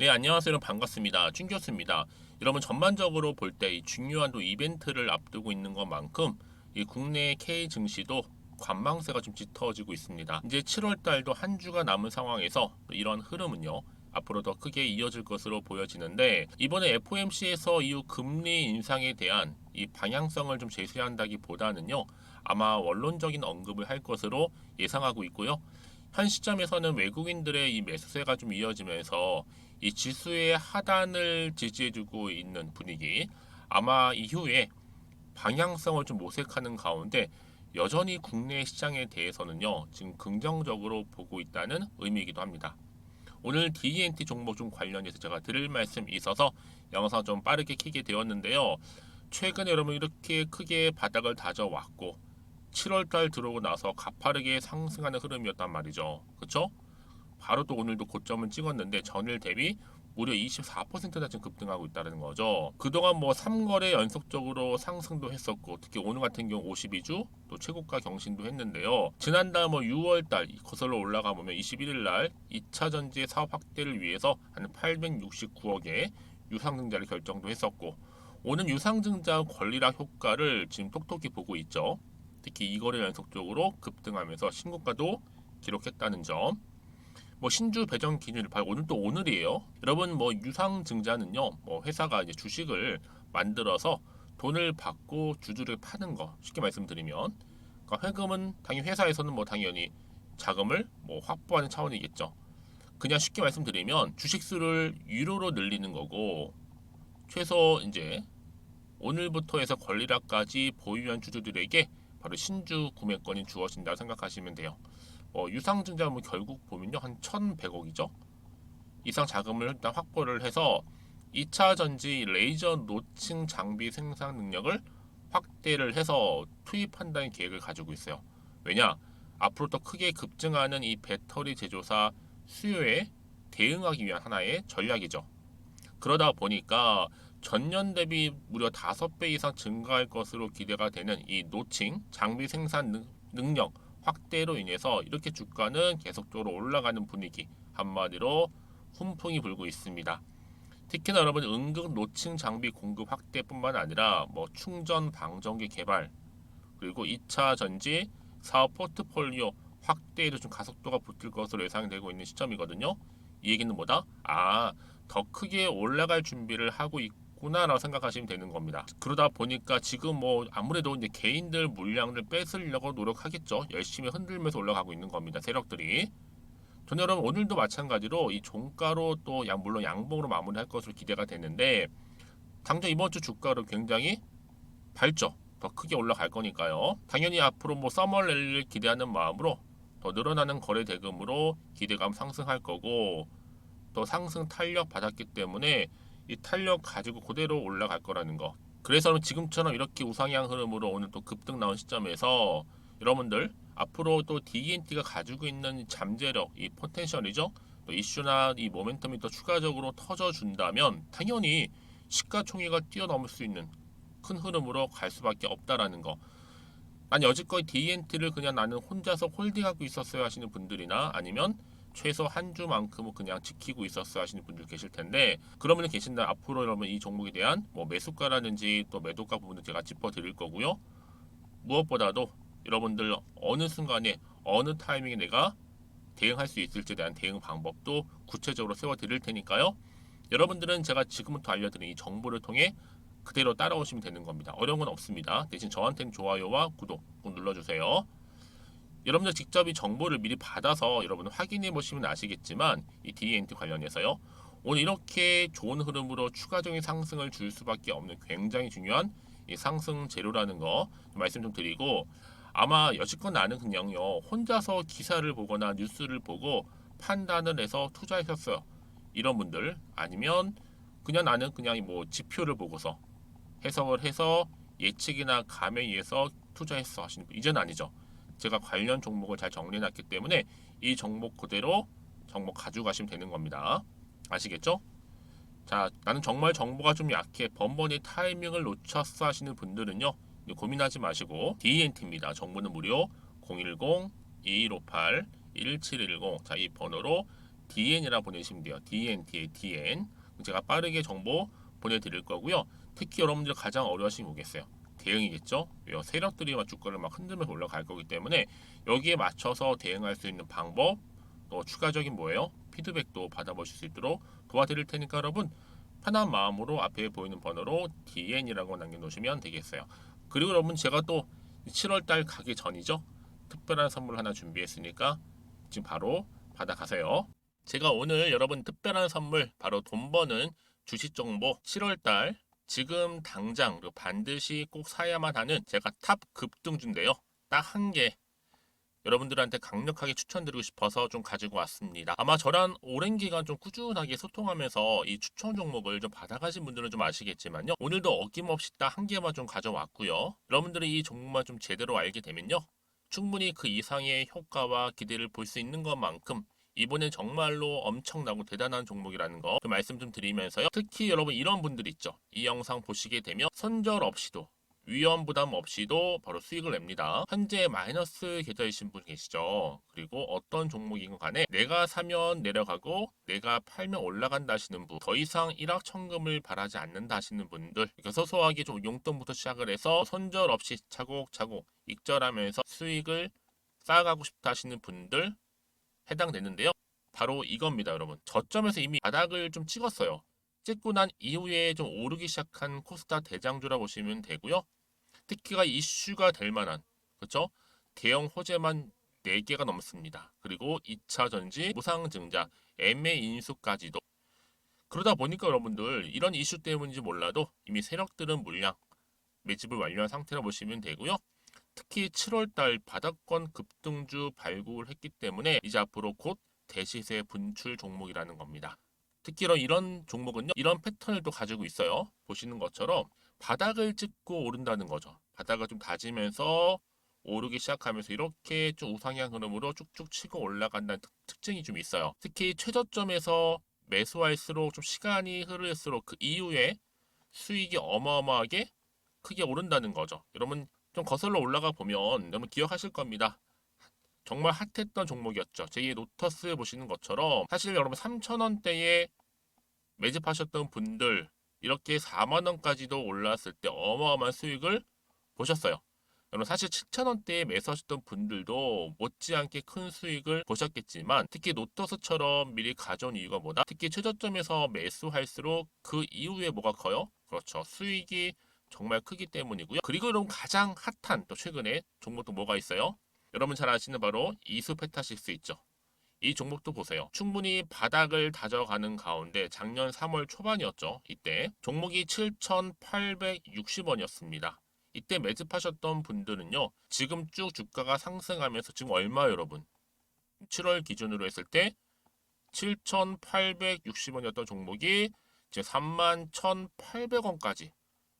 네, 안녕하세요. 여러분 반갑습니다. 준 교수입니다. 여러분 전반적으로 볼 때 이 중요한 또 이벤트를 앞두고 있는 것만큼 이 국내 K 증시도 관망세가 좀 짙어지고 있습니다. 이제 7월 달도 한 주가 남은 상황에서 이런 흐름은요. 앞으로 더 크게 이어질 것으로 보여지는데 이번에 FOMC에서 이후 금리 인상에 대한 이 방향성을 좀 제시한다기보다는요. 아마 원론적인 언급을 할 것으로 예상하고 있고요. 현 시점에서는 외국인들의 이 매수세가 좀 이어지면서 이 지수의 하단을 지지해주고 있는 분위기, 아마 이후에 방향성을 좀 모색하는 가운데 여전히 국내 시장에 대해서는요 지금 긍정적으로 보고 있다는 의미이기도 합니다. 오늘 DNT 종목 좀 관련해서 제가 드릴 말씀이 있어서 영상 좀 빠르게 켜게 되었는데요. 최근에 여러분 이렇게 크게 바닥을 다져왔고 7월달 들어오고 나서 가파르게 상승하는 흐름이었단 말이죠. 그쵸? 바로 또 오늘도 고점을 찍었는데 전일 대비 무려 24%나 지금 급등하고 있다는 거죠. 그동안 뭐 3거래 연속적으로 상승도 했었고 특히 오늘 같은 경우 52주 또 최고가 경신도 했는데요. 지난달 뭐 6월달 거슬러 올라가 보면 21일 날 2차 전지 사업 확대를 위해서 한 869억의 유상증자를 결정도 했었고 오는 유상증자 권리락 효과를 지금 톡톡히 보고 있죠. 특히 2거래 연속적으로 급등하면서 신고가도 기록했다는 점. 뭐 신주 배정 기준일 바로 오늘 또 오늘이에요. 여러분 뭐 유상증자는요. 뭐 회사가 이제 주식을 만들어서 돈을 받고 주주를 파는 거 쉽게 말씀드리면 그러니까 회금은 당연히 회사에서는 뭐 당연히 자금을 뭐 확보하는 차원이겠죠. 그냥 쉽게 말씀드리면 주식 수를 유료로 늘리는 거고 최소 이제 오늘부터 해서 권리락까지 보유한 주주들에게 바로 신주 구매권이 주어진다고 생각하시면 돼요. 유상증자는 뭐 결국 보면요 한 1,100억이죠. 이상 자금을 일단 확보를 해서 2차 전지 레이저 노칭 장비 생산 능력을 확대를 해서 투입한다는 계획을 가지고 있어요. 왜냐? 앞으로 더 크게 급증하는 이 배터리 제조사 수요에 대응하기 위한 하나의 전략이죠. 그러다 보니까 전년 대비 무려 5배 이상 증가할 것으로 기대가 되는 이 노칭 장비 생산 능력 확대로 인해서 이렇게 주가는 계속적으로 올라가는 분위기, 한마디로 훈풍이 불고 있습니다. 특히나 여러분 응급 노칭 장비 공급 확대뿐만 아니라 뭐 충전 방전기 개발 그리고 2차 전지 사업 포트폴리오 확대에도 좀 가속도가 붙을 것으로 예상되고 있는 시점이거든요. 이 얘기는 뭐다? 더 크게 올라갈 준비를 하고 있구나라고 생각하시면 되는 겁니다. 그러다 보니까 지금 뭐 아무래도 이제 개인들 물량을 뺏으려고 노력하겠죠. 열심히 흔들면서 올라가고 있는 겁니다. 세력들이. 저는 여러분 오늘도 마찬가지로 이 종가로 또 물론 양봉으로 마무리할 것으로 기대가 되는데 당장 이번 주 주가로 굉장히 밝죠. 더 크게 올라갈 거니까요. 당연히 앞으로 뭐 서머랠리를 기대하는 마음으로 더 늘어나는 거래 대금으로 기대감 상승할 거고 또 상승 탄력 받았기 때문에 이 탄력 가지고 그대로 올라갈 거라는 거. 그래서 지금처럼 이렇게 우상향 흐름으로 오늘 또 급등 나온 시점에서 여러분들 앞으로 또 DNT가 가지고 있는 잠재력, 이 포텐셜이죠. 또 이슈나 이 모멘텀이 더 추가적으로 터져준다면 당연히 시가총액가 뛰어넘을 수 있는 큰 흐름으로 갈 수밖에 없다라는 거. 난 여지껏 DNT를 그냥 나는 혼자서 홀딩하고 있었어요 하시는 분들이나 아니면 최소 한 주만큼은 그냥 지키고 있었어요 하시는 분들 계실 텐데 그러면 계신다 앞으로 여러분 이 종목에 대한 뭐 매수가라든지 또 매도가 부분을 제가 짚어 드릴 거고요. 무엇보다도 여러분들 어느 순간에 어느 타이밍에 내가 대응할 수 있을지에 대한 대응 방법도 구체적으로 세워 드릴 테니까요. 여러분들은 제가 지금부터 알려드린 이 정보를 통해 그대로 따라오시면 되는 겁니다. 어려운 건 없습니다. 대신 저한테는 좋아요와 구독 꼭 눌러주세요. 여러분들 직접 이 정보를 미리 받아서 여러분 확인해 보시면 아시겠지만 이 DNT 관련해서요. 오늘 이렇게 좋은 흐름으로 추가적인 상승을 줄 수밖에 없는 굉장히 중요한 이 상승 재료라는 거 말씀 좀 드리고 아마 여지껏 나는 그냥요 혼자서 기사를 보거나 뉴스를 보고 판단을 해서 투자하셨어요. 이런 분들 아니면 그냥 나는 그냥 뭐 지표를 보고서 해석을 해서 예측이나 감에 의해서 투자했어 하시는 분 이제는 아니죠. 제가 관련 종목을 잘 정리해놨기 때문에 이 종목 그대로 종목 가져가시면 되는 겁니다. 아시겠죠? 자, 나는 정말 정보가 좀 약해 번번이 타이밍을 놓쳤어 하시는 분들은요 고민하지 마시고 DNT입니다. 정보는 무료 010-2158-1710 자, 이 번호로 DN이라 보내시면 돼요. DN. 제가 빠르게 정보 보내드릴 거고요. 특히 여러분들 가장 어려우신 게 뭐겠어요? 대응이겠죠? 세력들이 막 주가를 막 흔들면서 올라갈 거기 때문에 여기에 맞춰서 대응할 수 있는 방법, 또 추가적인 뭐예요? 피드백도 받아보실 수 있도록 도와드릴 테니까 여러분 편한 마음으로 앞에 보이는 번호로 DN이라고 남겨놓으시면 되겠어요. 그리고 여러분 제가 또 7월달 가기 전이죠. 특별한 선물 하나 준비했으니까 지금 바로 받아가세요. 제가 오늘 여러분 특별한 선물 바로 돈 버는 주식 정보 7월달 지금 당장 그리고 반드시 꼭 사야만 하는 제가 탑 급등주인데요. 딱 한 개 여러분들한테 강력하게 추천드리고 싶어서 좀 가지고 왔습니다. 아마 저랑 오랜 기간 좀 꾸준하게 소통하면서 이 추천 종목을 좀 받아가신 분들은 좀 아시겠지만요. 오늘도 어김없이 딱 한 개만 좀 가져왔고요. 여러분들이 이 종목만 좀 제대로 알게 되면요. 충분히 그 이상의 효과와 기대를 볼 수 있는 것만큼 이번엔 정말로 엄청나고 대단한 종목이라는 거 말씀 좀 드리면서요. 특히 여러분 이런 분들 있죠. 이 영상 보시게 되면 손절 없이도 위험 부담 없이도 바로 수익을 냅니다. 현재 마이너스 계좌이신 분 계시죠. 그리고 어떤 종목이건 간에 내가 사면 내려가고 내가 팔면 올라간다 하시는 분, 더 이상 일확천금을 바라지 않는다 하시는 분들, 소소하게 좀 용돈부터 시작을 해서 손절 없이 차곡차곡 익절하면서 수익을 쌓아가고 싶다 하시는 분들 해당되는데요. 바로 이겁니다, 여러분. 저점에서 이미 바닥을 좀 찍었어요. 찍고 난 이후에 좀 오르기 시작한 코스닥 대장주라고 보시면 되고요. 특히가 이슈가 될 만한 그렇죠? 대형 호재만 4개가 넘습니다. 그리고 2차 전지, 무상증자, MA 인수까지도. 그러다 보니까 여러분들 이런 이슈 때문인지 몰라도 이미 세력들은 물량 매집을 완료한 상태라 보시면 되고요. 특히 7월달 바닥권 급등주 발굴을 했기 때문에 이제 앞으로 곧 대시세 분출 종목이라는 겁니다. 특히 이런 종목은요. 이런 패턴을 또 가지고 있어요. 보시는 것처럼 바닥을 찍고 오른다는 거죠. 바닥을 좀 다지면서 오르기 시작하면서 이렇게 좀 우상향 흐름으로 쭉쭉 치고 올라간다는 특징이 좀 있어요. 특히 최저점에서 매수할수록 좀 시간이 흐를수록 그 이후에 수익이 어마어마하게 크게 오른다는 거죠. 여러분 좀 거슬러 올라가 보면 여러분 기억하실 겁니다. 정말 핫했던 종목이었죠. 제2의 로터스 보시는 것처럼 사실 여러분 3,000원대에 매집하셨던 분들 이렇게 4만 원까지도 올랐을 때 어마어마한 수익을 보셨어요. 여러분 사실 7,000원대에 매수하셨던 분들도 못지않게 큰 수익을 보셨겠지만 특히 노터스처럼 미리 가져온 이유가 뭐다? 특히 최저점에서 매수할수록 그 이후에 뭐가 커요? 그렇죠. 수익이 정말 크기 때문이고요. 그리고 여러분 가장 핫한 또 최근에 종목도 뭐가 있어요? 여러분 잘 아시는 바로 이수페타시스 있죠. 이 종목도 보세요. 충분히 바닥을 다져가는 가운데 작년 3월 초반이었죠. 이때 종목이 7,860원이었습니다. 이때 매집하셨던 분들은요. 지금 쭉 주가가 상승하면서 지금 얼마 여러분? 7월 기준으로 했을 때 7,860원이었던 종목이 이제 31,800원까지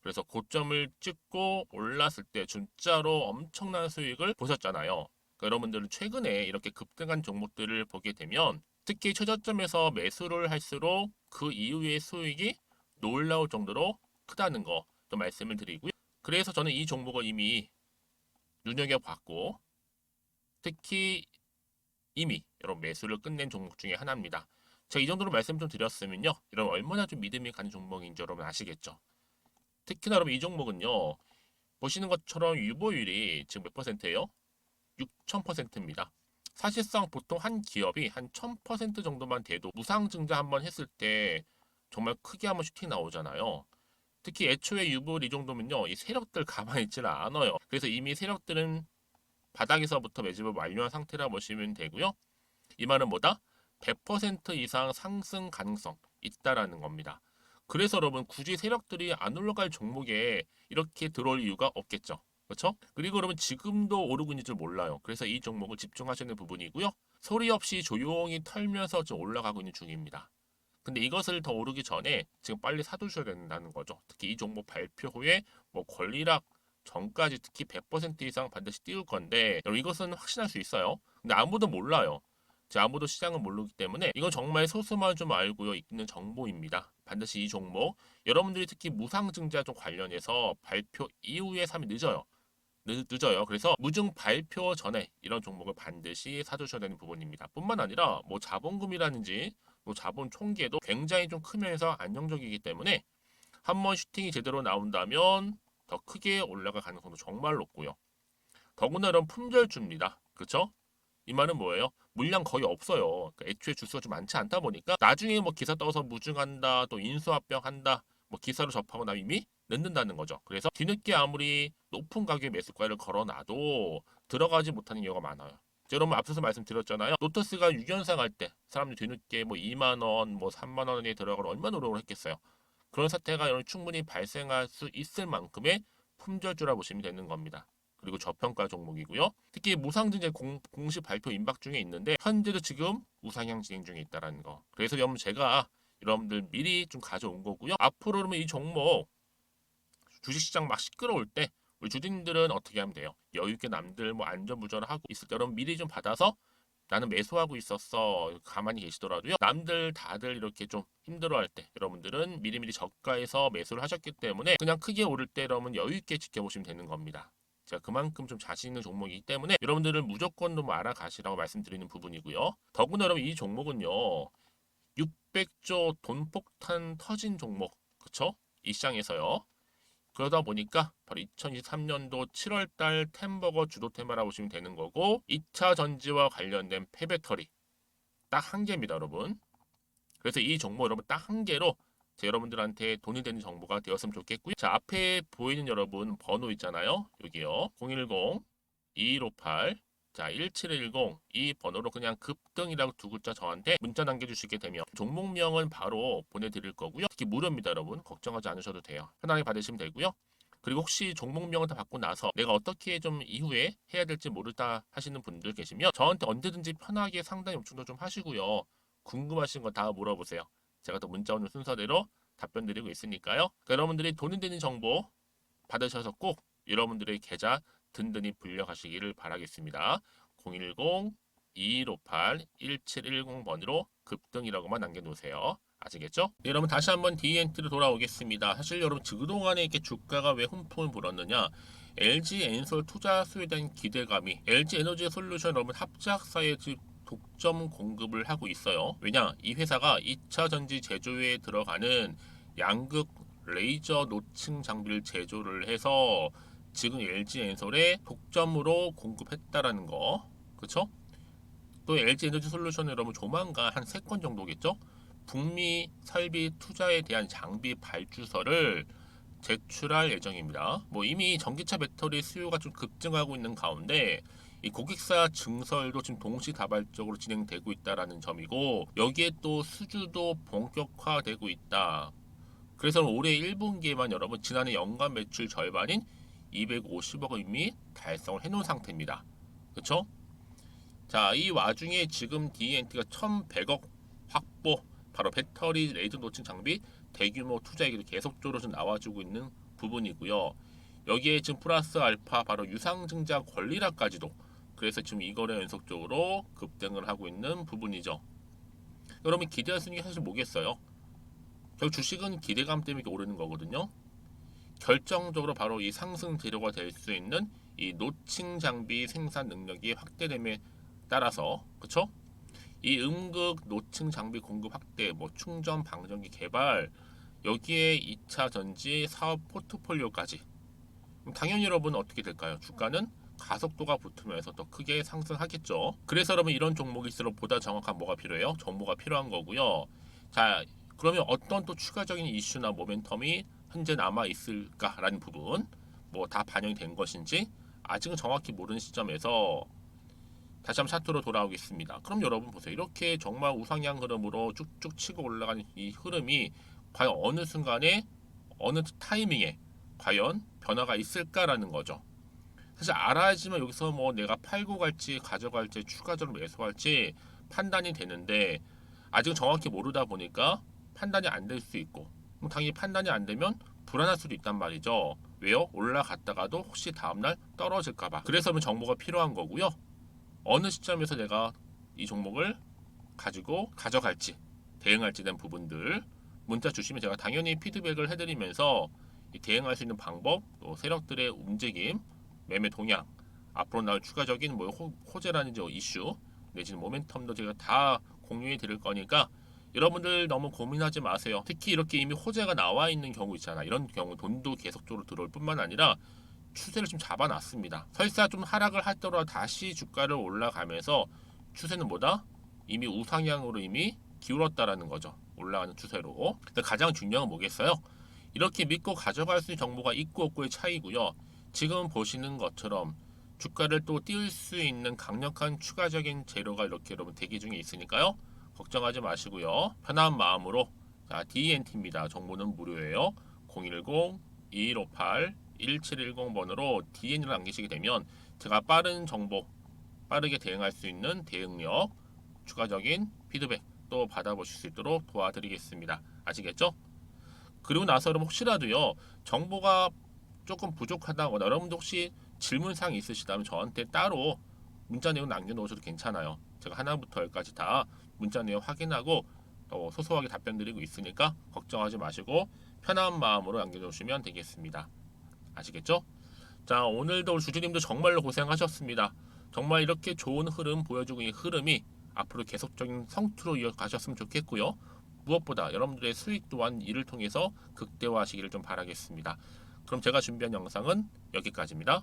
그래서 고점을 찍고 올랐을 때 진짜로 엄청난 수익을 보셨잖아요. 그러니까 여러분들은 최근에 이렇게 급등한 종목들을 보게 되면 특히 최저점에서 매수를 할수록 그 이후의 수익이 놀라울 정도로 크다는 거 좀 말씀을 드리고요. 그래서 저는 이 종목을 이미 눈여겨봤고 특히 이미 여러분 매수를 끝낸 종목 중에 하나입니다. 제가 이 정도로 말씀 좀 드렸으면요. 여러분 얼마나 좀 믿음이 가는 종목인지 여러분 아시겠죠? 특히나 여러분 이 종목은요. 보시는 것처럼 유보율이 지금 몇 퍼센트예요? 6,000%입니다. 사실상 보통 한 기업이 한 1,000% 정도만 돼도 무상증자 한번 했을 때 정말 크게 한번 슈팅 나오잖아요. 특히 애초에 유보율 이 정도면요. 이 세력들 가만히 있지는 않아요. 그래서 이미 세력들은 바닥에서부터 매집을 완료한 상태라 보시면 되고요. 이 말은 뭐다? 100% 이상 상승 가능성 있다라는 겁니다. 그래서 여러분 굳이 세력들이 안 올라갈 종목에 이렇게 들어올 이유가 없겠죠. 그렇죠? 그리고 여러분 지금도 오르고 있는 줄 몰라요. 그래서 이 종목을 집중하시는 부분이고요. 소리 없이 조용히 털면서 좀 올라가고 있는 중입니다. 근데 이것을 더 오르기 전에 지금 빨리 사두셔야 된다는 거죠. 특히 이 종목 발표 후에 뭐 권리락 전까지 특히 100% 이상 반드시 띄울 건데 여러분 이것은 확신할 수 있어요. 근데 아무도 몰라요. 아무도 시장을 모르기 때문에 이건 정말 소수만 좀 알고 있는 정보입니다. 반드시 이 종목 여러분들이 특히 무상증자 좀 관련해서 발표 이후에 사면 늦어요. 늦어요. 그래서 무증 발표 전에 이런 종목을 반드시 사두셔야 되는 부분입니다. 뿐만 아니라 뭐 자본금이라든지 뭐 자본 총계도 굉장히 좀 크면서 안정적이기 때문에 한번 슈팅이 제대로 나온다면 더 크게 올라갈 가능성도 정말 높고요. 더구나 이런 품절주입니다. 그렇죠? 이 말은 뭐예요? 물량 거의 없어요. 그러니까 애초에 주수가 좀 많지 않다 보니까 나중에 뭐 기사 떠서 무증한다, 또 인수합병한다, 뭐 기사로 접하고 나면 이미 늦는다는 거죠. 그래서 뒤늦게 아무리 높은 가격의 매수가를 걸어놔도 들어가지 못하는 경우가 많아요. 여러분 앞서서 말씀드렸잖아요. 노터스가 6연상 할 때 사람들이 뒤늦게 뭐 2만 원, 뭐 3만 원에 들어가러 얼마나 노력을 했겠어요. 그런 사태가 여러분 충분히 발생할 수 있을 만큼의 품절주라 보시면 되는 겁니다. 그리고 저평가 종목이고요. 특히 무상증자 공식 발표 임박 중에 있는데 현재도 지금 우상향 진행 중에 있다는 거. 그래서 여러분 제가 여러분들 미리 좀 가져온 거고요. 앞으로 그러면 이 종목 주식시장 막 시끄러울 때 우리 주주님들은 어떻게 하면 돼요? 여유 있게 남들 뭐 안전부전하고 있을 때 여러분 미리 좀 받아서 나는 매수하고 있었어. 가만히 계시더라도요. 남들 다들 이렇게 좀 힘들어할 때 여러분들은 미리미리 저가에서 매수를 하셨기 때문에 그냥 크게 오를 때 여러분 여유 있게 지켜보시면 되는 겁니다. 제가 그만큼 좀 자신 있는 종목이기 때문에 여러분들은 무조건 좀 알아가시라고 말씀드리는 부분이고요. 더구나 여러분 이 종목은요. 600조 돈폭탄 터진 종목. 그쵸? 이 시장에서요. 그러다 보니까 바로 2023년도 7월달 템버거 주도 테마라고 보시면 되는 거고 2차 전지와 관련된 폐배터리 딱 한 개입니다, 여러분. 그래서 이 정보 여러분 딱 한 개로 여러분들한테 돈이 되는 정보가 되었으면 좋겠고요. 자, 앞에 보이는 여러분 번호 있잖아요. 여기요. 010-2158 자, 1710 이 번호로 그냥 급등이라고 두 글자 저한테 문자 남겨주시게 되면 종목명은 바로 보내드릴 거고요. 특히 무료입니다, 여러분. 걱정하지 않으셔도 돼요. 편하게 받으시면 되고요. 그리고 혹시 종목명을 다 받고 나서 내가 어떻게 좀 이후에 해야 될지 모르다 하시는 분들 계시면 저한테 언제든지 편하게 상담 요청도 좀 하시고요. 궁금하신 거 다 물어보세요. 제가 또 문자 오는 순서대로 답변 드리고 있으니까요. 그러니까 여러분들이 돈이 되는 정보 받으셔서 꼭 여러분들의 계좌 든든히 불려가시기를 바라겠습니다. 010-2158-1710번으로 급등이라고만 남겨놓으세요. 아시겠죠? 네, 여러분 다시 한번 DNT로 돌아오겠습니다. 사실 여러분 그동안에 이렇게 주가가 왜 훈풍을 불었느냐? LG 엔솔 투자 수에 대한 기대감이 LG 에너지 솔루션 여러분 합작사의 독점 공급을 하고 있어요. 왜냐? 이 회사가 2차 전지 제조에 들어가는 양극 레이저 노층 장비를 제조를 해서 지금 LG 엔솔에 독점으로 공급했다라는 거. 그쵸? 또 LG 에너지 솔루션 여러분 조만간 한 3건 정도겠죠? 북미 설비 투자에 대한 장비 발주서를 제출할 예정입니다. 뭐 이미 전기차 배터리 수요가 좀 급증하고 있는 가운데 이 고객사 증설도 지금 동시다발적으로 진행되고 있다라는 점이고 여기에 또 수주도 본격화되고 있다. 그래서 올해 1분기에만 여러분 지난해 연간 매출 절반인 250억을 이미 달성을 해놓은 상태입니다. 그렇죠? 자, 이 와중에 지금 DNT가 1,100억 확보 바로 배터리 레이저 노층 장비 대규모 투자 얘기도 계속적으로 좀 나와주고 있는 부분이고요. 여기에 지금 플러스 알파 바로 유상증자 권리락까지도 그래서 지금 이거래 연속적으로 급등을 하고 있는 부분이죠. 여러분 기대할 수 있는 게 사실 뭐겠어요? 결국 주식은 기대감 때문에 오르는 거거든요. 결정적으로 바로 이 상승 재료가 될 수 있는 이 노칭 장비 생산 능력이 확대됨에 따라서 그쵸? 이 음극 노층 장비 공급 확대, 뭐 충전 방전기 개발 여기에 2차 전지 사업 포트폴리오까지 당연히 여러분 어떻게 될까요? 주가는 가속도가 붙으면서 더 크게 상승하겠죠. 그래서 여러분 이런 종목일수록 보다 정확한 뭐가 필요해요? 정보가 필요한 거고요. 자, 그러면 어떤 또 추가적인 이슈나 모멘텀이 현재 남아 있을까라는 부분 뭐 다 반영이 된 것인지 아직은 정확히 모르는 시점에서 다시 한번 차트로 돌아오겠습니다. 그럼 여러분 보세요. 이렇게 정말 우상향 흐름으로 쭉쭉 치고 올라가는 이 흐름이 과연 어느 순간에 어느 타이밍에 과연 변화가 있을까라는 거죠. 사실 알아야지만 여기서 뭐 내가 팔고 갈지 가져갈지 추가적으로 매수할지 판단이 되는데 아직은 정확히 모르다 보니까 판단이 안 될 수 있고 당연히 판단이 안 되면 불안할 수도 있단 말이죠. 왜요? 올라갔다가도 혹시 다음날 떨어질까봐. 그래서 정보가 필요한 거고요. 어느 시점에서 내가 이 종목을 가지고 가져갈지 대응할지 된 부분들 문자 주시면 제가 당연히 피드백을 해드리면서 대응할 수 있는 방법 또 세력들의 움직임 매매 동향, 앞으로 나올 추가적인 뭐 호재라든지 이슈 내지는 모멘텀도 제가 다 공유해 드릴 거니까 여러분들 너무 고민하지 마세요. 특히 이렇게 이미 호재가 나와 있는 경우 있잖아. 이런 경우 돈도 계속적으로 들어올 뿐만 아니라 추세를 좀 잡아놨습니다. 설사 좀 하락을 하더라도 다시 주가를 올라가면서 추세는 뭐다? 이미 우상향으로 이미 기울었다라는 거죠. 올라가는 추세로. 근데 가장 중요한 건 뭐겠어요? 이렇게 믿고 가져갈 수 있는 정보가 있고 없고의 차이고요. 지금 보시는 것처럼 주가를 또 띄울 수 있는 강력한 추가적인 재료가 이렇게 여러분 대기 중에 있으니까요. 걱정하지 마시고요. 편한 마음으로 자, DNT입니다. 정보는 무료예요. 010-2158-1710번으로 DN을 남기시게 되면 제가 빠른 정보, 빠르게 대응할 수 있는 대응력, 추가적인 피드백 또 받아보실 수 있도록 도와드리겠습니다. 아시겠죠? 그리고 나서 여러분 혹시라도요 정보가 조금 부족하다거나 여러분도 혹시 질문사항이 있으시다면 저한테 따로 문자 내용 남겨놓으셔도 괜찮아요. 제가 하나부터 열까지 다 문자 내용 확인하고 또 소소하게 답변 드리고 있으니까 걱정하지 마시고 편한 마음으로 남겨주시면 되겠습니다. 아시겠죠? 자, 오늘도 우리 주주님도 정말로 고생하셨습니다. 정말 이렇게 좋은 흐름 보여주고 있는 흐름이 앞으로 계속적인 성투로 이어가셨으면 좋겠고요. 무엇보다 여러분들의 수익 또한 이를 통해서 극대화하시기를 좀 바라겠습니다. 그럼 제가 준비한 영상은 여기까지입니다.